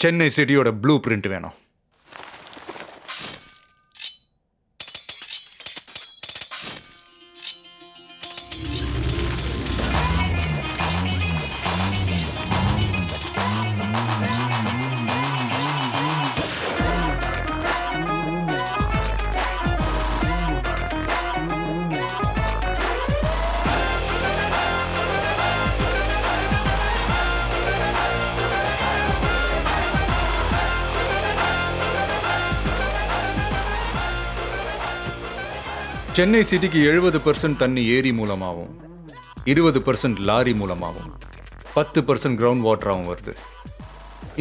Chennai சிட்டியோட blue print வேணும். சென்னை சிட்டிக்கு 70% தண்ணி ஏரி மூலமாகவும் 20% லாரி மூலமாகவும் 10% கிரவுண்ட் வாட்டராகவும் வருது.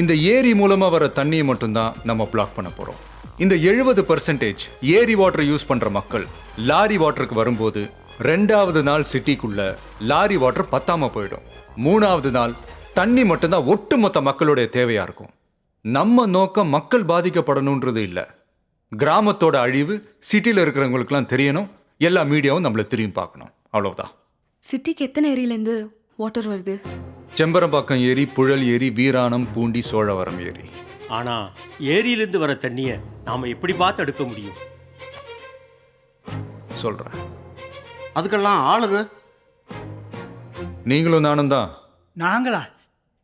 இந்த ஏரி மூலமா வர தண்ணியை மட்டும்தான் நம்ம பிளாக் பண்ண போறோம். இந்த 70% ஏரி வாட்டர் யூஸ் பண்ற மக்கள் லாரி வாட்டருக்கு வரும்போது 2வது நாள் சிட்டிக்குள்ள லாரி வாட்டர் பத்தாம போயிடும். 3வது நாள் தண்ணி மட்டும்தான் ஒட்டுமொத்த மக்களுடைய தேவையா இருக்கும். நம்ம நோக்கம் மக்கள் பாதிக்கப்படணுன்றது இல்லை. கிராமத்தோட அழிவு சிட்டியில் இருக்கிறவங்களுக்குலாம் தெரியணும். எல்லா மீடியாவும் நம்மளை திரும்பி பார்க்கணும். அவ்வளவுதான். சிட்டிக்கு எத்தனை ஏரியிலேருந்து வாட்டர் வருது? செம்பரம்பாக்கம் ஏரி, புழல் ஏரி, வீராணம், பூண்டி, சோழவரம் ஏரி. ஆனா ஏரியிலிருந்து வர தண்ணியை நாம எப்படி பார்த்து எடுக்க முடியும்? சொல்றேன். அதுக்கெல்லாம் ஆளுங்க நீங்களும் நானும் தான். நாங்களா?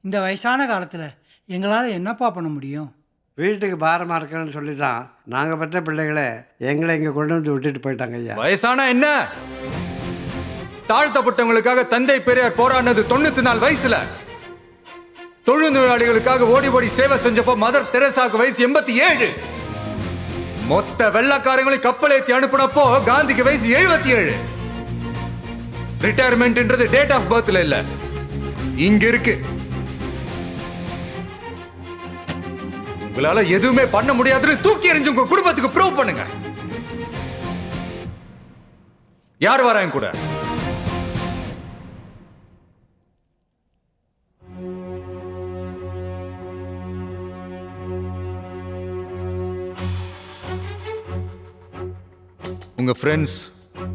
இந்த வயசான காலத்தில் எங்களால் என்னப்பா பண்ண முடியும்? வீட்டுக்கு பாரமாக இருக்கணும்னு சொல்லி தான் நாங்கள் பெற்ற பிள்ளைகளை எங்களை இங்கே கொண்டு வந்து விட்டுட்டு போயிட்டாங்க ஐயா. வயசானா என்ன? தாழ்த்தப்பட்டவங்களுக்காக தந்தை பெரியார் போராடினது 94 வயசுல. தொழுநோயாளிகளுக்காக ஓடி ஓடி சேவை செஞ்சப்போ மதர் தெரேசாக்கு வயசு 87. மொத்த வெள்ளக்காரங்களையும் கப்பல் ஏற்றி அனுப்பினப்போ காந்திக்கு வயசு 77. ரிட்டையர்மெண்ட்ன்றது டேட் ஆஃப் பர்த்ல இல்ல, இங்க இருக்கு. உங்களால எதுவுமே பண்ண முடியாதுன்னு தூக்கி எறிஞ்சு உங்க குடும்பத்துக்கு ப்ரூவ் பண்ணுங்க. யார் வராங்க கூட? உங்க ஃப்ரெண்ட்ஸ்,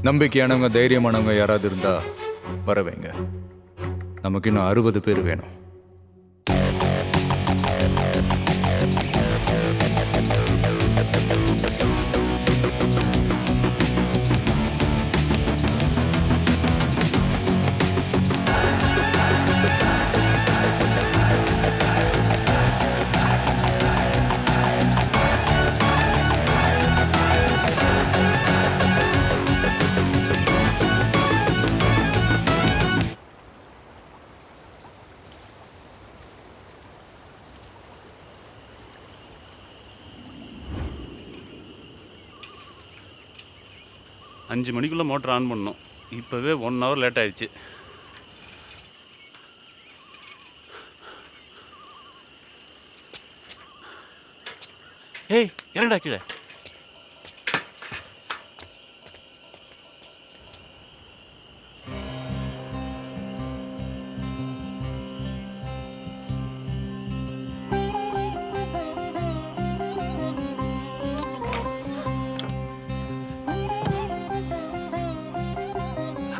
நம்பிக்கையானவங்க, தைரியமானவங்க யாராவது இருந்தா வர வைங்க. நமக்கு இன்னும் 60 பேர் வேணும். அஞ்சு மணிக்குள்ளே மோட்டர் ஆன் பண்ணணும். இப்போவே 1 hour லேட் ஆயிடுச்சு. ஏய், இறங்கடா கீழே.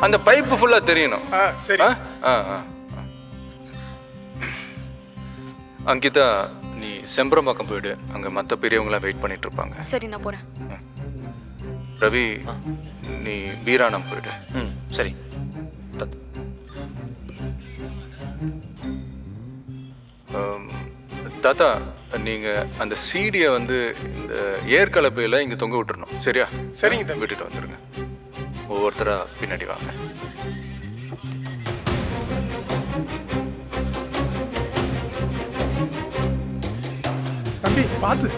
அந்த பைப்பு ஃபுல்லா தெரியணும். சரி. அங்கிதா, நீ செம்பரம்பாக்கம் போயிடு. அங்க மற்ற பெரியவங்களாம் வெயிட் பண்ணிட்டு இருப்பாங்க. சரி, நான் போறேன். ரவி, நீ வீராணம் போயிடு. சரி. தாத்தா, நீங்க அந்த சீடியை வந்து இந்த ஏற்கலப்பையில இங்க தொங்க விட்டுறணும். சரியா? சரிங்க. விட்டுட்டு வந்துருங்க. ஒவ்வொருத்தரா பின்னாடி வாங்க. தம்பி பார்த்து.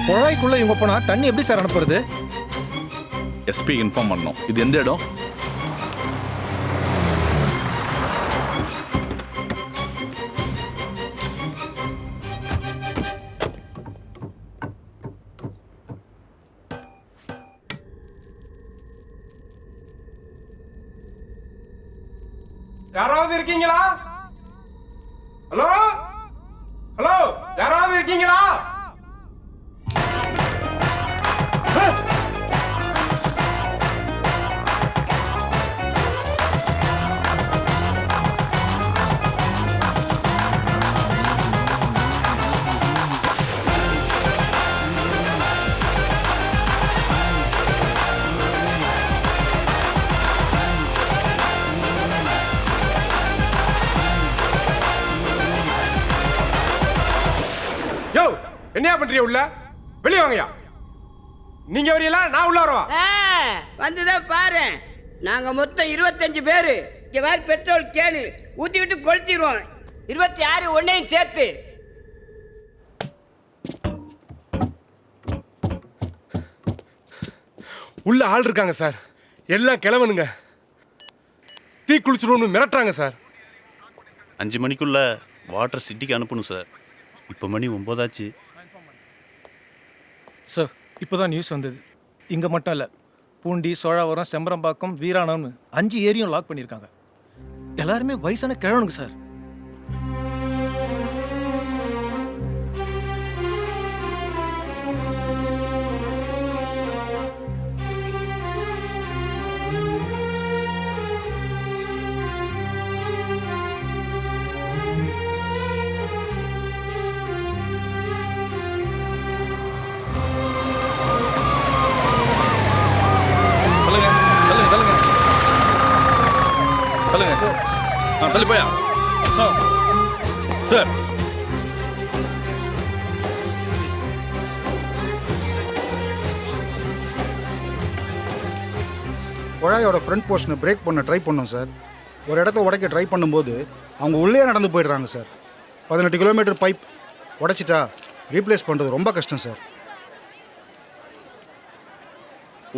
குழாய்க்குள்ள இவங்க போனா தண்ணி எப்படி சார் அனுப்புறது? எஸ்பி இன்ஃபார்ம் பண்ணோம். இது எந்த இடம்? யாராவது இருக்கீங்களா? ஹலோ ஹலோ, யாராவது இருக்கீங்களா? யோ, என்னையா பண்றீங்க உள்ள? வெளியே வாங்கயா. நீங்க வரீங்களா? நான் உள்ள வரவா? வந்துதான் பாரு. நாங்க மொத்தம் 25 பேரு. இங்க வேற பெட்ரோல் கேனு ஊத்தி விட்டு கொளுத்திடுவோம். 26 ஒன்னையும் சேர்த்து. உள்ள ஆள் இருக்காங்க சார். எல்லாம் கிளவனுங்க. தீ குளிச்சிருவோம்னு மிரட்டுறாங்க சார். 5 மணிக்குள்ள வாட்டர் சிட்டிக்கு அனுப்பணும் சார். இப்போ மணி 9 ஆச்சு. சார் இப்போதான் நியூஸ் வந்தது. இங்கே மட்டும் இல்லை, பூண்டி, சோழாவரம், செம்பரம்பாக்கம், வீராணம்னு 5 ஏரியும் லாக் பண்ணியிருக்காங்க. எல்லாருமே வயசான கிழவனுங்க சார். தள்ளி போயா சார். குழாயோட ஃப்ரண்ட் போர்ஷனை பிரேக் பண்ண ட்ரை பண்ணோம் சார். ஒரு இடத்த உடைக்க ட்ரை பண்ணும்போது அவங்க உள்ளே நடந்து போயிடுறாங்க சார். 18 கிலோமீட்டர் பைப் உடைச்சிட்டா ரீப்ளேஸ் பண்ணுறது ரொம்ப கஷ்டம் சார்.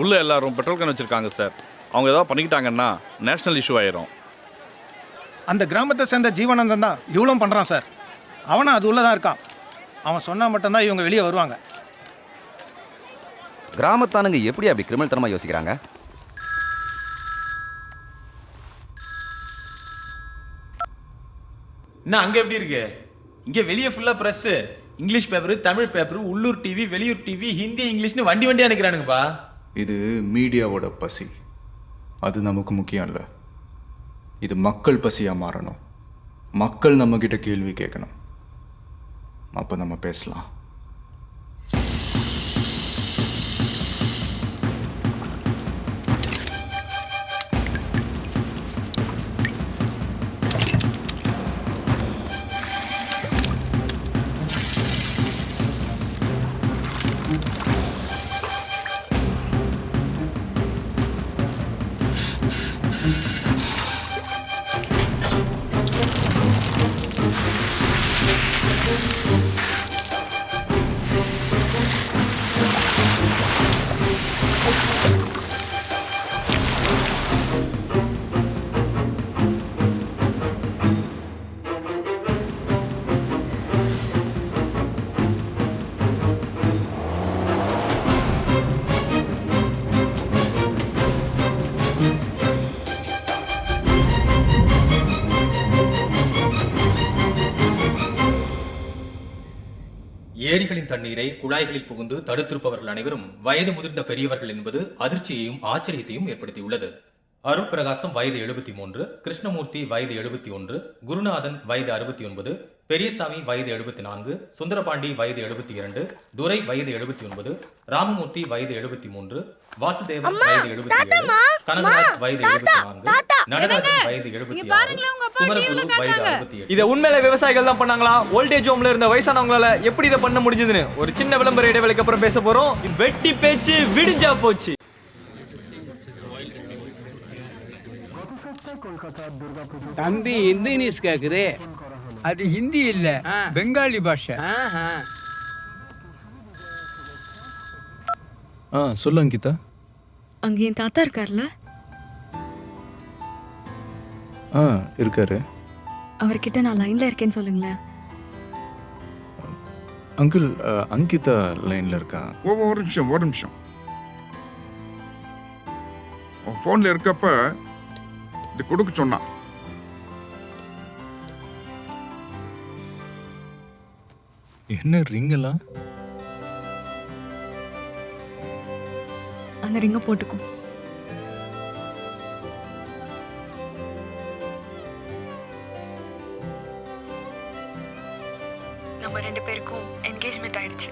உள்ள எல்லாரும் பெட்ரோல் கேன் வச்சிருக்காங்க சார். அவங்க ஏதாவது பண்ணிக்கிட்டாங்கன்னா நேஷனல் இஷ்யூ ஆயிரும். அந்த கிராமத்தை சேர்ந்த ஜீவானந்தன் தான் இவ்வளோ பண்ணுறான் சார். அவனும் அது உள்ளே தான் இருக்கான். அவன் சொன்னால் மட்டும்தான் இவங்க வெளியே வருவாங்க. கிராமத்தானுங்க எப்படி அப்படி கிரிமினல் தனமாக யோசிக்கிறாங்க? என்ன அங்கே எப்படி இருக்கு? இங்கே வெளியே ஃபுல்லாக press, English paper, Tamil paper, உள்ளூர் டிவி, வெளியூர் டிவி, ஹிந்தி, இங்கிலீஷ்னு வண்டி வண்டியாக நிற்கிறானுங்கப்பா. இது மீடியாவோட பசி. அது நமக்கு முக்கியம் இல்லை. இது மக்கள் பசியாக மாறணும். மக்கள் நம்மக்கிட்ட கேள்வி கேட்கணும். அப்போ நம்ம பேசலாம். ஏரிகளின் தண்ணீரை குழாய்களில் புகுந்து தடுத்திருப்பவர்கள் அனைவரும் வயது முதிர்ந்த பெரியவர்கள் என்பது அதிர்ச்சியையும் ஆச்சரியத்தையும் ஏற்படுத்தியுள்ளது. அருள் பிரகாசம் வயது 73, கிருஷ்ணமூர்த்தி வயது 71, குருநாதன் வயது 69, பெரியசாமி வயது 74, சுந்தரபாண்டி வயது 72, துரை வயது 79, ராமமூர்த்தி வயது 73, வாசுதேவன் வயது 77, கனகராஜ் வயது 74, நடராஜன் வயது 76, குமரகுரு வயது 68. இதை உண்மையில விவசாயிகள் தான் பண்ணாங்களா? ஓல்டேஜ் ஹோம்ல இருந்த வயசானவங்களால எப்படி இதை பண்ண முடிஞ்சதுன்னு ஒரு சின்ன விளம்பர இடைவேளைக்கு அப்புறம் பேச போறோம். வெட்டி பேச்சு விடிஞ்சா போச்சு. தம்பி இந்தி நியூஸ் கேக்குது. அது ஹிந்தி இல்ல, பெங்காலி பாஷை. சொல்லு அங்கிதா. அங்கே என் தாத்தா இருக்கார்ல, இருக்காரு. அவர்கிட்ட நான் லைன்ல இருக்கேன்னு சொல்லுங்களேன். அங்கிள், அங்கிதா லைன்ல இருக்கா? ஒரு நிமிஷம். ஃபோனில் இருக்கப்ப இது கொடுக்க சொன்னான். என்ன ரிங் எல்லாம்? அந்த ரிங்கை போட்டுக்கோ. நம்ம 2 பேருக்கும் என்கேஜ்மெண்ட் ஆயிடுச்சு.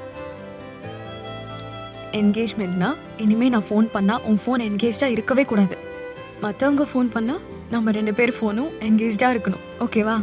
என்கேஜ்மெண்ட்னா இனிமே நான் ஃபோன் பண்ணா உன் ஃபோன் என்கேஜ்டா இருக்கவே கூடாது. மற்றவங்க ஃபோன் பண்ணா நம்ம 2 பேர் ஃபோனும் என்கேஜ்டா இருக்கணும். ஓகேவா?